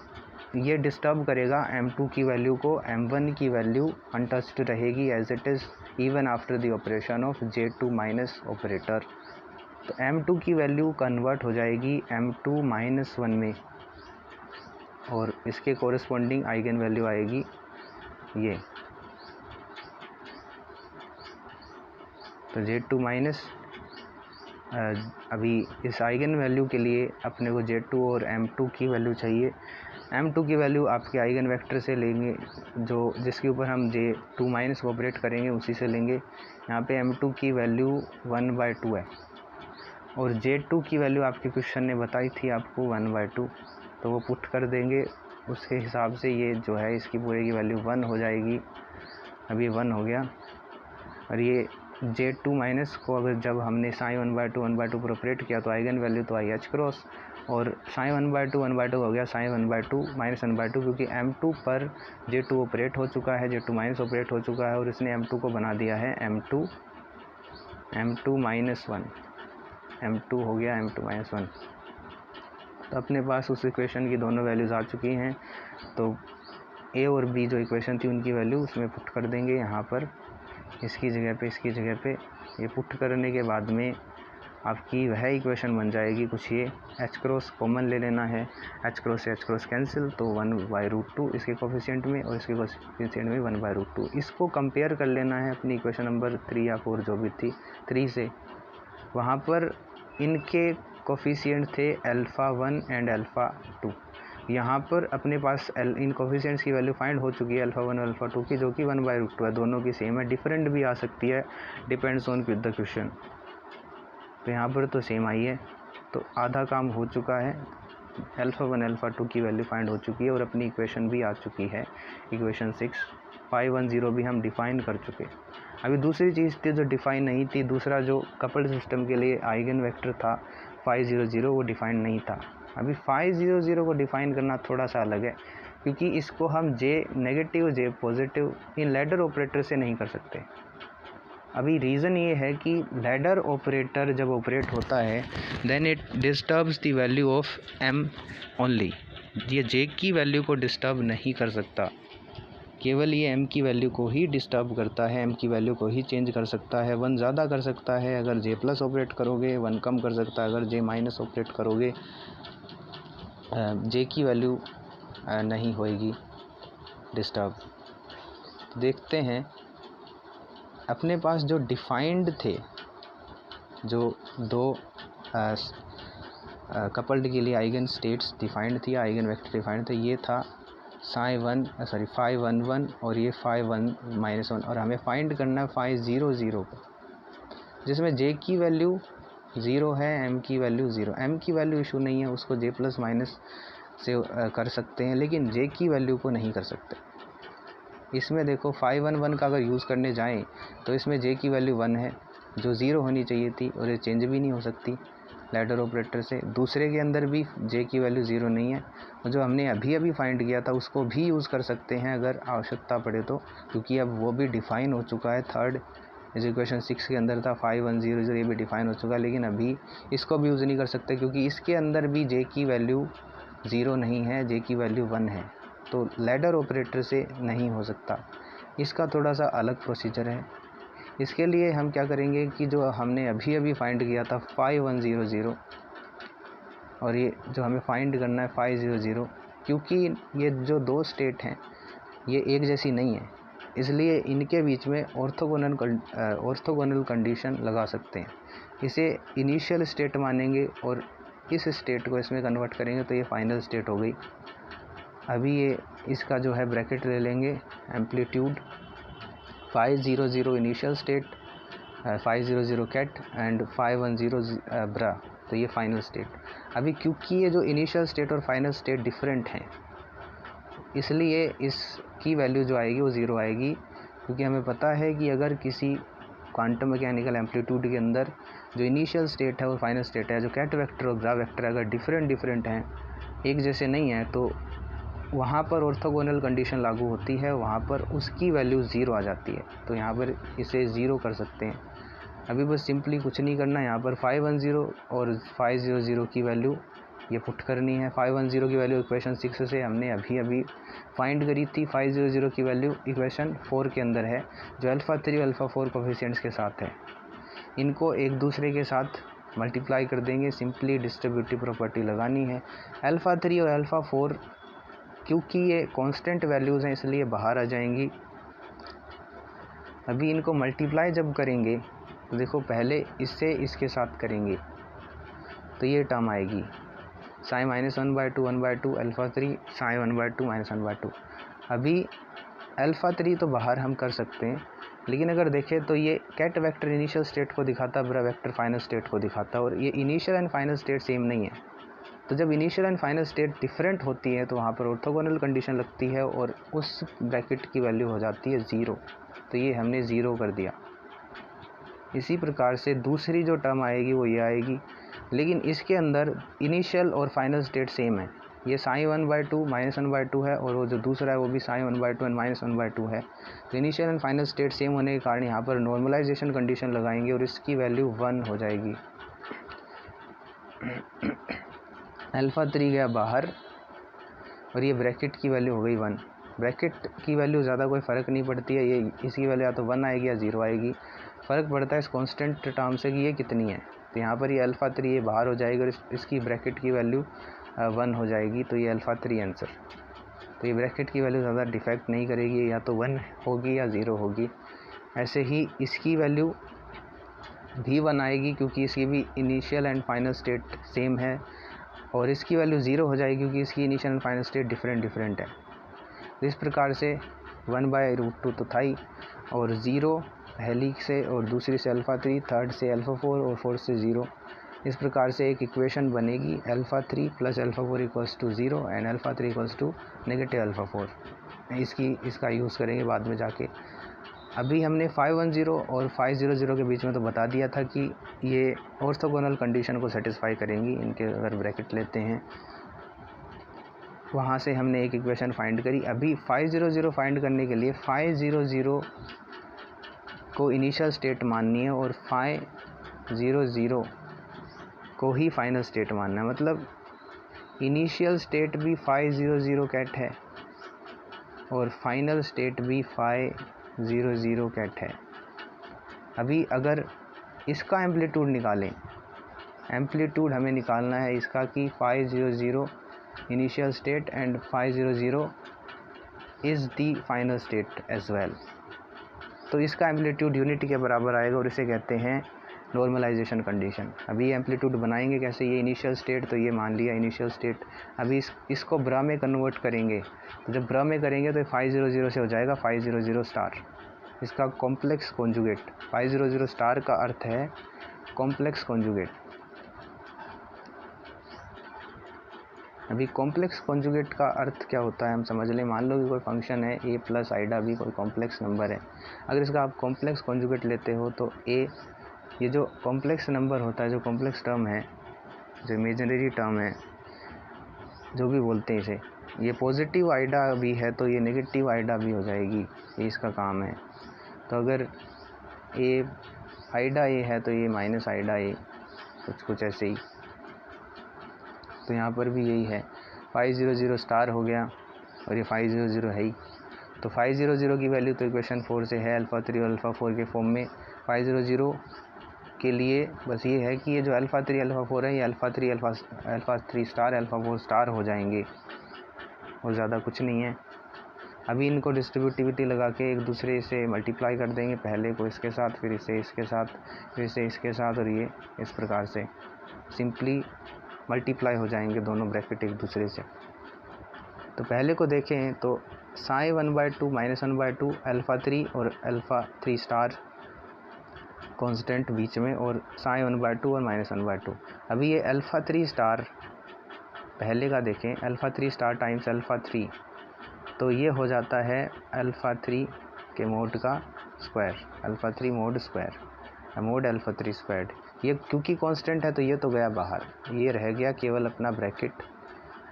S1: ये डिस्टर्ब करेगा M2 की वैल्यू को। M1 की वैल्यू अनटच्ड रहेगी as it is even after the operation of J2 minus operator. तो M2 की वैल्यू कन्वर्ट हो जाएगी M2-1 में, और इसके कॉरस्पॉन्डिंग आइगन वैल्यू आएगी ये। तो J2 माइनस, अभी इस आइगन वैल्यू के लिए अपने को J2 और M2 की वैल्यू चाहिए। M2 की वैल्यू आपके आइगन वेक्टर से लेंगे, जो जिसके ऊपर हम J2 माइनस को ऑपरेट करेंगे उसी से लेंगे। यहाँ पे M2 की वैल्यू 1/2 है, और J2 की वैल्यू आपके क्वेश्चन ने बताई थी आपको 1/2, तो वो पुट कर देंगे। उसके हिसाब से ये जो है इसकी पूरे की वैल्यू 1 हो जाएगी। अभी 1 हो गया, और ये J2 माइनस को अगर जब हमने साइन 1/2 पर ऑपरेट किया तो आइगन वैल्यू तो आई H क्रॉस, और साइन 1/2 हो गया साइन 1/2 माइनस 1/2, क्योंकि M2 पर J2 ऑपरेट हो चुका है, J2 माइनस ऑपरेट हो चुका है, और इसने M2 को बना दिया है M2-1। M2 हो गया M2-1। तो अपने पास उस इक्वेशन की दोनों वैल्यूज़ आ चुकी हैं। तो A और B जो इक्वेशन थी उनकी वैल्यू उसमें पुट कर देंगे यहाँ पर, इसकी जगह पे ये पुट करने के बाद में आपकी वह इक्वेशन बन जाएगी कुछ ये। H क्रॉस कॉमन ले लेना है, H क्रॉस से H क्रॉस कैंसिल, तो 1/√2 इसके कोफिशिएंट में, और इसके कोफिशिएंट में 1/√2। इसको कंपेयर कर लेना है अपनी इक्वेशन नंबर 3 या 4 जो भी थी 3 से। वहाँ पर इनके कोफिशिएंट थे α1 एंड α2। यहाँ पर अपने पास इन कोफिशिएंट्स की वैल्यू फाइंड हो चुकी है α1 और α2 की, जो कि 1/√2 है। दोनों की सेम है, डिफरेंट भी आ सकती है, डिपेंड्स ऑन द क्वेश्चन। तो यहाँ पर तो सेम आई है, तो आधा काम हो चुका है। α1 α2 की वैल्यू फाइंड हो चुकी है, और अपनी इक्वेशन भी आ चुकी है, इक्वेशन 6। 510 भी हम डिफ़ाइन कर चुके। अभी दूसरी चीज़ थी जो डिफ़ाइन नहीं थी, दूसरा जो कपल्ड सिस्टम के लिए आइगन वेक्टर था 500, वो डिफ़ाइन नहीं था। अभी 500 को डिफ़ाइन करना थोड़ा सा अलग है, क्योंकि इसको हम J negative J positive in ladder operator से नहीं कर सकते। अभी रीज़न ये है कि लैडर ऑपरेटर जब ऑपरेट होता है then it disturbs the value of m only. ये जे की वैल्यू को डिस्टर्ब नहीं कर सकता, केवल ये m की वैल्यू को ही डिस्टर्ब करता है, m की वैल्यू को ही चेंज कर सकता है। 1 ज़्यादा कर सकता है अगर j प्लस ऑपरेट करोगे, 1 कम कर सकता है अगर j माइनस ऑपरेट करोगे। j की वैल्यू नहीं होएगी डिस्टर्ब। देखते हैं अपने पास जो डिफाइंड थे, जो दो कपल्ड के लिए आइगन स्टेट्स डिफाइंड थी, आइगन वेक्टर डिफाइंड थे, ये था phi 1 1 और ये phi 1 -1, और हमें फाइंड करना है phi 0 0 को, जिसमें j की वैल्यू 0 है, m की वैल्यू 0। m की वैल्यू इशू नहीं है, उसको j प्लस माइनस से कर सकते हैं, लेकिन j की वैल्यू को नहीं कर सकते। इसमें देखो phi 1 1 का अगर यूज़ करने जाएं तो इसमें j की वैल्यू 1 है जो 0 होनी चाहिए थी, और ये चेंज भी नहीं हो सकती लैडर ऑपरेटर से। दूसरे के अंदर भी j की वैल्यू 0 नहीं है, और जो हमने अभी फाइंड किया था उसको भी यूज़ कर सकते हैं अगर आवश्यकता पड़े तो, क्योंकि अब वो भी डिफ़ाइन हो चुका है। थर्ड इक्वेशन 6 के अंदर था phi 1 0 0, ये भी डिफ़ाइन हो चुका है, लेकिन अभी इसको भी यूज़ नहीं कर सकते क्योंकि इसके अंदर भी j की वैल्यू 0 नहीं है, j की वैल्यू 1 है, तो लैडर ऑपरेटर से नहीं हो सकता। इसका थोड़ा सा अलग प्रोसीजर है। इसके लिए हम क्या करेंगे कि जो हमने अभी फाइंड किया था phi 1 0 0, और ये जो हमें फाइंड करना है phi 0 0, क्योंकि ये जो दो स्टेट हैं ये एक जैसी नहीं है, इसलिए इनके बीच में ऑर्थोगोनल कंडीशन लगा सकते हैं। इसे इनिशियल स्टेट मानेंगे और इस स्टेट को इसमें कन्वर्ट करेंगे तो ये फाइनल स्टेट हो गई। अभी ये इसका जो है ब्रैकेट ले लेंगे, amplitude phi 0 0 initial state, phi 0 0 ket and phi 1 0 bra, तो ये फाइनल स्टेट। अभी क्योंकि ये जो इनिशियल स्टेट और फाइनल स्टेट डिफरेंट हैं, इसलिए इसकी वैल्यू जो आएगी वो 0 आएगी, क्योंकि हमें पता है कि अगर किसी क्वांटम मैकेनिकल एम्पलीट्यूड के अंदर जो इनिशियल स्टेट है और फाइनल स्टेट है, जो कैट वेक्टर और ब्रा वेक्टर अगर डिफरेंट हैं, एक जैसे नहीं है, तो वहाँ पर ऑर्थोगोनल कंडीशन लागू होती है, वहाँ पर उसकी वैल्यू 0 आ जाती है। तो यहाँ पर इसे 0 कर सकते हैं। अभी बस सिंपली कुछ नहीं करना, यहाँ पर phi 1 0 और phi 0 0 की वैल्यू ये पुट करनी है। phi 1 0 की वैल्यू इक्वेशन 6 से हमने अभी फाइंड करी थी। phi 0 0 की वैल्यू इक्वेशन 4 के अंदर है, जो अल्फ़ा 3 अल्फ़ा 4 कोफिशिएंट्स के साथ है। इनको एक दूसरे के साथ मल्टीप्लाई कर देंगे, सिंपली डिस्ट्रीब्यूटिव प्रॉपर्टी लगानी है। अल्फ़ा 3 और अल्फ़ा 4 क्योंकि ये कांस्टेंट वैल्यूज़ हैं इसलिए बाहर आ जाएंगी। अभी इनको मल्टीप्लाई जब करेंगे तो देखो पहले इससे इसके साथ करेंगे तो ये टर्म आएगी psi -1/2 1/2 अल्फ़ा 3 psi 1/2 -1/2। अभी अल्फ़ा 3 तो बाहर हम कर सकते हैं, लेकिन अगर देखें तो ये कैट वेक्टर इनिशियल स्टेट को दिखाता, ब्रा वेक्टर फाइनल स्टेट को दिखाता, और ये initial and final state same नहीं है। तो जब initial and final state different होती है तो वहाँ पर ऑर्थोगोनल कंडीशन लगती है और उस ब्रैकेट की वैल्यू हो जाती है 0, तो ये हमने 0 कर दिया। इसी प्रकार से दूसरी जो टर्म आएगी वो ये आएगी, लेकिन इसके अंदर इनिशियल और फाइनल स्टेट सेम है। ये psi 1/2 -1/2 है, और वो जो दूसरा है वो भी psi 1/2 एंड -1/2 है। तो initial and final state same होने के कारण यहाँ पर नॉर्मलाइजेशन कंडीशन लगाएंगे और इसकी वैल्यू 1 हो जाएगी। अल्फ़ा 3 गया बाहर और ये ब्रैकेट की वैल्यू हो गई 1। ब्रैकेट की वैल्यू ज़्यादा कोई फ़र्क नहीं पड़ती है, ये इसकी वैल्यू या तो 1 आएगी या 0 आएगी। फ़र्क पड़ता है इस कांस्टेंट टर्म से कि ये कितनी है। तो यहाँ पर ये अल्फ़ा 3 ये बाहर हो जाएगी और इसकी ब्रैकेट की वैल्यू 1 हो जाएगी, तो ये अल्फ़ा 3 आंसर। तो ये ब्रैकेट की वैल्यू ज़्यादा डिफेक्ट नहीं करेगी, या तो 1 होगी या 0 होगी। ऐसे ही इसकी वैल्यू भी 1 आएगी क्योंकि इसकी भी initial and final state same है, और इसकी वैल्यू 0 हो जाएगी क्योंकि इसकी initial and final state different है। तो इस प्रकार से 1/√2 तो था ही, और 0 पहली से और दूसरी से अल्फ़ा 3, थर्ड से अल्फ़ा 4 और फोर्थ से 0। इस प्रकार से एक इक्वेशन बनेगी alpha 3 + alpha 4 = 0 and alpha 3 = -alpha 4। इसका यूज़ करेंगे बाद में जाके। अभी हमने phi 1 0 और phi 0 0 के बीच में तो बता दिया था कि ये ऑर्थोगोनल कंडीशन को सेटिस्फाई करेंगी। इनके अगर ब्रैकेट लेते हैं वहाँ से हमने एक इक्वेशन फाइंड करी। अभी 500 फाइंड करने के लिए 500 को इनिशियल स्टेट माननी है और 500 को ही फाइनल स्टेट मानना है। मतलब इनिशियल स्टेट भी 500 कैट है और फाइनल स्टेट भी 500 कैट है। अभी अगर इसका एम्पलीट्यूड निकालें, एम्पलीट्यूड हमें निकालना है इसका कि 500 initial state and 500 is the final state as well. तो इसका एम्पलीट्यूड यूनिटी के बराबर आएगा और इसे कहते हैं नॉर्मलाइजेशन कंडीशन। अभी एम्पलीट्यूड बनाएंगे कैसे, ये इनिशियल स्टेट तो ये मान लिया इनिशियल स्टेट। अभी इसको ब्रा में कन्वर्ट करेंगे, तो जब ब्रा में करेंगे तो 500 से हो जाएगा 500 स्टार। इसका कॉम्प्लेक्स कॉन्जुगेट 500 स्टार का अर्थ है कॉम्प्लेक्स कॉन्जुगेट। अभी कॉम्प्लेक्स कॉन्जुगेट का अर्थ क्या होता है हम समझ लें। मान लो कि कोई फंक्शन है a प्लस आइडा b, कोई कॉम्प्लेक्स नंबर है। अगर इसका आप कॉम्प्लेक्स कॉन्जुगेट लेते हो तो a, ये जो कॉम्प्लेक्स नंबर होता है, जो कॉम्प्लेक्स टर्म है, जो इमेजिनरी टर्म है, जो भी बोलते हैं इसे, ये पॉजिटिव आइडा भी है तो ये नेगेटिव आइडा भी हो जाएगी, ये इसका काम है। तो अगर a आइडा a है तो ये माइनस आइडा a, कुछ ऐसे ही। तो यहाँ पर भी यही है, 500 स्टार हो गया और ये 500 है ही। तो 500 की वैल्यू तो इक्वेशन 4 से है, अल्फ़ा 3 और अल्फ़ा 4 के फॉर्म में। 500 के लिए बस ये है कि ये जो अल्फ़ा 3 अल्फ़ा 4 है, ये अल्फ़ा 3 स्टार अल्फ़ा 4 स्टार हो जाएंगे और ज़्यादा कुछ नहीं है। अभी इनको डिस्ट्रीब्यूटिविटी लगा के एक दूसरे से मल्टीप्लाई कर देंगे, पहले को इसके साथ, फिर इसे इसके साथ, फिर इसे इसके साथ, और ये इस प्रकार से सिंपली मल्टीप्लाई हो जाएंगे दोनों ब्रैकेट एक दूसरे से। तो पहले को देखें तो साई 1/2 माइनस 1/2 अल्फ़ा 3 और अल्फ़ा 3 स्टार कांस्टेंट बीच में, और साई 1/2 और माइनस 1/2। अभी ये अल्फ़ा 3 स्टार पहले का देखें, अल्फ़ा 3 स्टार टाइम्स अल्फ़ा 3, तो ये हो जाता है अल्फ़ा 3 के मोड का square, alpha 3 mode square, mode alpha 3 squared. ये क्योंकि कांस्टेंट है तो ये तो गया बाहर, ये रह गया केवल अपना ब्रैकेट।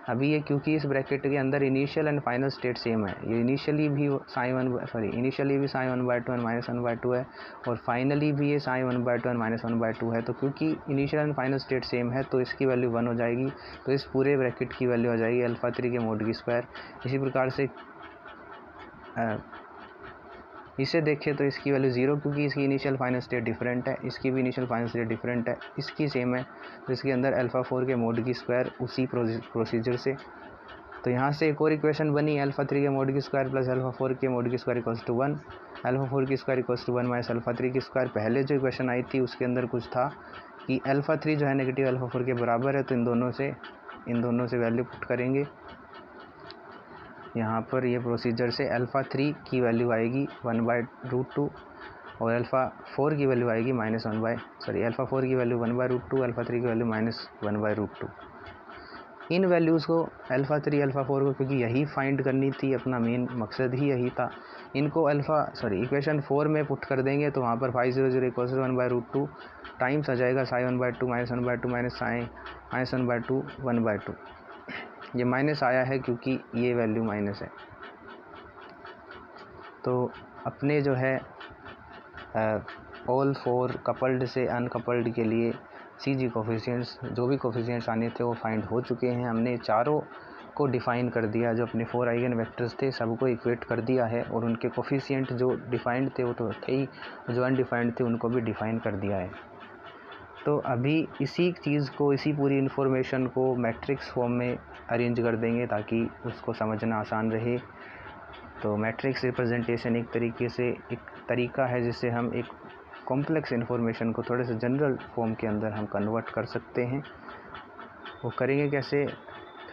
S1: अभी ये क्योंकि इस ब्रैकेट के अंदर initial and final state same है, ये इनिशियली भी इनिशियली भी साई 1/2 एंड माइनस 1/2 है, और फाइनली भी ये साई 1/2 एंड माइनस 1/2 है। तो क्योंकि initial and final state same है तो इसकी वैल्यू 1 हो जाएगी, तो इस पूरे ब्रैकेट की वैल्यू हो जाएगी अल्फ़ा 3 के मोड की स्क्वायर। इसी प्रकार से इसे देखें तो इसकी वैल्यू 0, क्योंकि इसकी इनिशियल फाइनल स्टेट डिफरेंट है, इसकी भी इनिशियल फाइनल स्टेट डिफरेंट है, इसकी सेम है, तो इसके अंदर अल्फ़ा 4 के मोड की स्क्वायर उसी प्रोसीजर से। तो यहाँ से एक और इक्वेशन बनी, अल्फ़ा 3 के मोड की स्क्वायर प्लस अल्फ़ा 4 के मोड की स्क्वायर इक्वल्स टू 1, अल्फ़ा 4 की square equals to 1 minus alpha 3 की स्क्वायर। पहले जो इक्वेशन आई थी उसके अंदर कुछ था कि अल्फ़ा 3 जो है नेगेटिव अल्फ़ा 4 के बराबर है, तो इन दोनों से वैल्यू पुट करेंगे। यहाँ पर ये प्रोसीजर से अल्फ़ा 3 की वैल्यू आएगी 1/√2 और अल्फ़ा 4 की वैल्यू आएगी अल्फ़ा 4 की वैल्यू 1/√2, अल्फ़ा 3 की वैल्यू -1/√2। इन वैल्यूज़ को अल्फ़ा 3 अल्फ़ा 4 को, क्योंकि यही फाइंड करनी थी, अपना मेन मकसद ही यही था, इनको इक्वेशन 4 में पुट कर देंगे तो वहाँ पर 500 इक्वल्स 1/√2 टाइम्स आ जाएगा Sai 1/2 minus 1/2 minus psi minus 1/2 1/2। ये माइनस आया है क्योंकि ये वैल्यू माइनस है। तो अपने जो है ऑल 4 कपल्ड से अनकपल्ड के लिए CG कोफिशिएंट्स, जो भी कोफिशिएंट्स आने थे वो फाइंड हो चुके हैं। हमने चारों को डिफ़ाइन कर दिया, जो अपने 4 आइगन वेक्टर्स थे सबको इक्वेट कर दिया है, और उनके कोफिशिएंट जो डिफ़ाइंड थे वो तो थे ही, जो अनडिफाइंड थे उनको भी डिफ़ाइन कर दिया है। तो अभी इसी चीज़ को, इसी पूरी इन्फॉर्मेशन को मैट्रिक्स फॉर्म में अरेंज कर देंगे ताकि उसको समझना आसान रहे। तो मैट्रिक्स रिप्रेजेंटेशन एक तरीका है जिससे हम एक कॉम्प्लेक्स इन्फॉर्मेशन को थोड़े से जनरल फॉर्म के अंदर हम कन्वर्ट कर सकते हैं। वो करेंगे कैसे,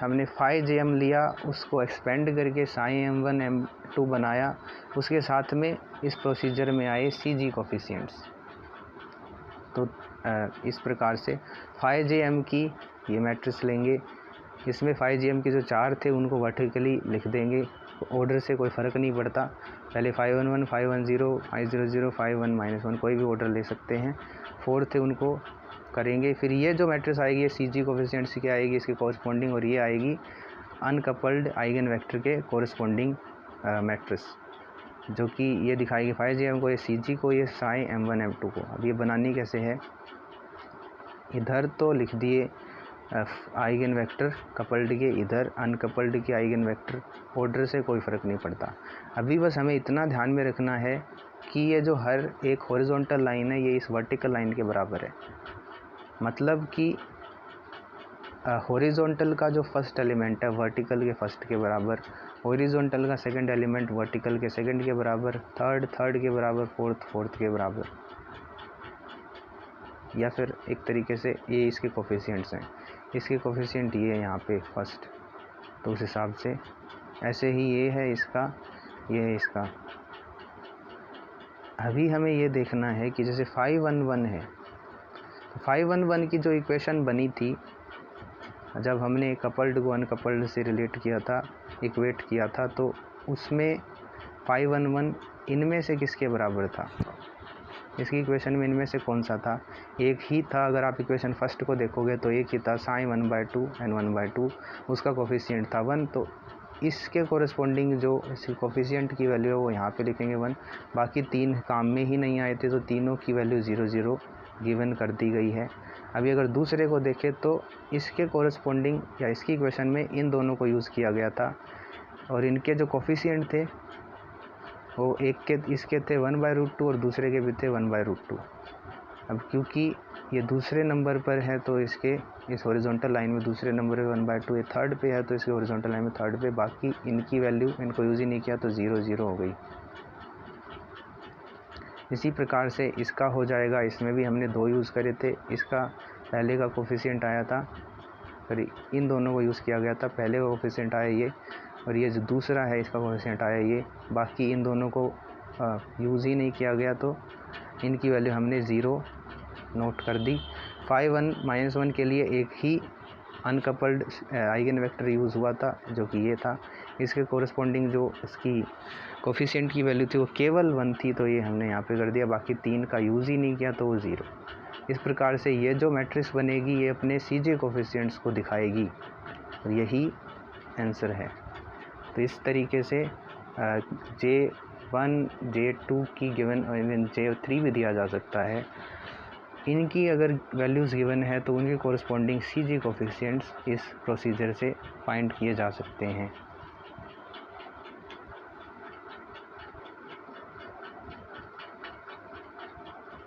S1: हमने 5jm लिया, उसको एक्सपेंड करके साई m1 m2 बनाया, उसके साथ में इस प्रोसीजर में आए CG कोफिशिएंट्स। तो इस प्रकार से 5jm की ये मैट्रिक्स लेंगे, इसमें 5jm के जो 4 थे उनको वर्टिकली लिख देंगे, ऑर्डर से कोई फ़र्क नहीं पड़ता, पहले 511 510 500 5-1 -1 कोई भी ऑर्डर ले सकते हैं। 4 थे उनको करेंगे, फिर ये जो मैट्रिक्स आएगी ये CG कोफिशिएंट्स की आएगी, इसकी कॉरस्पॉन्डिंग, और ये आएगी अनकपल्ड आइगन वेक्टर के कोरिस्पोंडिंग मैट्रिक्स, जो कि ये दिखाएगी फाई जी एम को, ये सी जी को, ये साई M1 M2 को। अब ये बनानी कैसे है, इधर तो लिख दिए आइगन वेक्टर कपल्ड के, इधर अनकपल्ड के आइगन वेक्टर, ऑर्डर से कोई फ़र्क नहीं पड़ता। अभी बस हमें इतना ध्यान में रखना है कि ये जो हर एक हॉरिजॉन्टल लाइन है ये इस वर्टिकल लाइन के बराबर है। मतलब कि हॉरिजॉन्टल का जो फर्स्ट एलिमेंट है वर्टिकल के फर्स्ट के बराबर, हॉरिजॉन्टल का सेकंड एलिमेंट वर्टिकल के सेकंड के बराबर, थर्ड के बराबर, फोर्थ के बराबर, या फिर एक तरीके से ये इसके कोफिशिएंट्स हैं, इसके कोफिशिएंट ये है यहाँ पे फर्स्ट, तो उस हिसाब से ऐसे ही ये है इसका, ये है इसका। अभी हमें ये देखना है कि जैसे 511 है, तो 511 की जो इक्वेशन बनी थी जब हमने कपल्ड को अनकपल्ड से रिलेट किया था, इक्वेट किया था, तो उसमें 511 इनमें से किसके बराबर था, इसकी इक्वेशन में इनमें से कौन सा था, एक ही था। अगर आप इक्वेशन फर्स्ट को देखोगे तो एक ही था, साइन 1/2 एंड 1/2, उसका कोफिशिएंट था 1, तो इसके कोरिस्पोंडिंग जो इसकी कोफिशिएंट की वैल्यू है वो यहाँ पे लिखेंगे 1। बाकी तीन काम में ही नहीं आए थे, तो तीनों की वैल्यू 0 0 गिवन कर दी गई है। अभी अगर दूसरे को देखें तो इसके कोरिस्पोंडिंग या इसकी इक्वेशन में इन दोनों को यूज़ किया गया था, और इनके जो कोफिशिएंट थे वो एक के इसके थे 1/√2 और दूसरे के भी थे 1/√2। अब क्योंकि ये दूसरे नंबर पर है तो इसके इस हॉरिजॉन्टल लाइन में दूसरे नंबर पे 1/2, ये थर्ड पे है तो इसके हॉरिजॉन्टल लाइन में थर्ड पे, बाकी इनकी वैल्यू इनको यूज़ ही नहीं किया तो 0 0 हो गई। इसी प्रकार से इसका हो जाएगा, इसमें भी हमने 2 यूज़ करे थे, इसका पहले का कोफिशिएंट आया था, सॉरी इन दोनों को यूज़ किया गया था, पहले का कोफिशिएंट आया ये, और ये जो दूसरा है इसका कोफिशिएंट आया ये, बाकी इन दोनों को यूज़ ही नहीं किया गया तो इनकी वैल्यू हमने 0 नोट कर दी। 5-1 के लिए एक ही अनकपल्ड आइगन वेक्टर यूज़ हुआ था जो कि ये था, इसके कोरिस्पोंडिंग जो इसकी कोफिशिएंट की वैल्यू थी वो केवल 1 थी, तो ये हमने यहाँ पे कर दिया, बाकी 3 का यूज़ ही नहीं किया तो वो 0। इस प्रकार से ये जो मैट्रिक्स बनेगी ये अपने CJ कोफिशिएंट्स को दिखाएगी, और यही आंसर है। तो इस तरीके से J1 J2 की गिवन, इवन J3 भी दिया जा सकता है, इनकी अगर वैल्यूज़ गिवन है तो उनके कोरिस्पोंडिंग CJ कोफिशिएंट्स इस प्रोसीजर से फाइंड किए जा सकते हैं।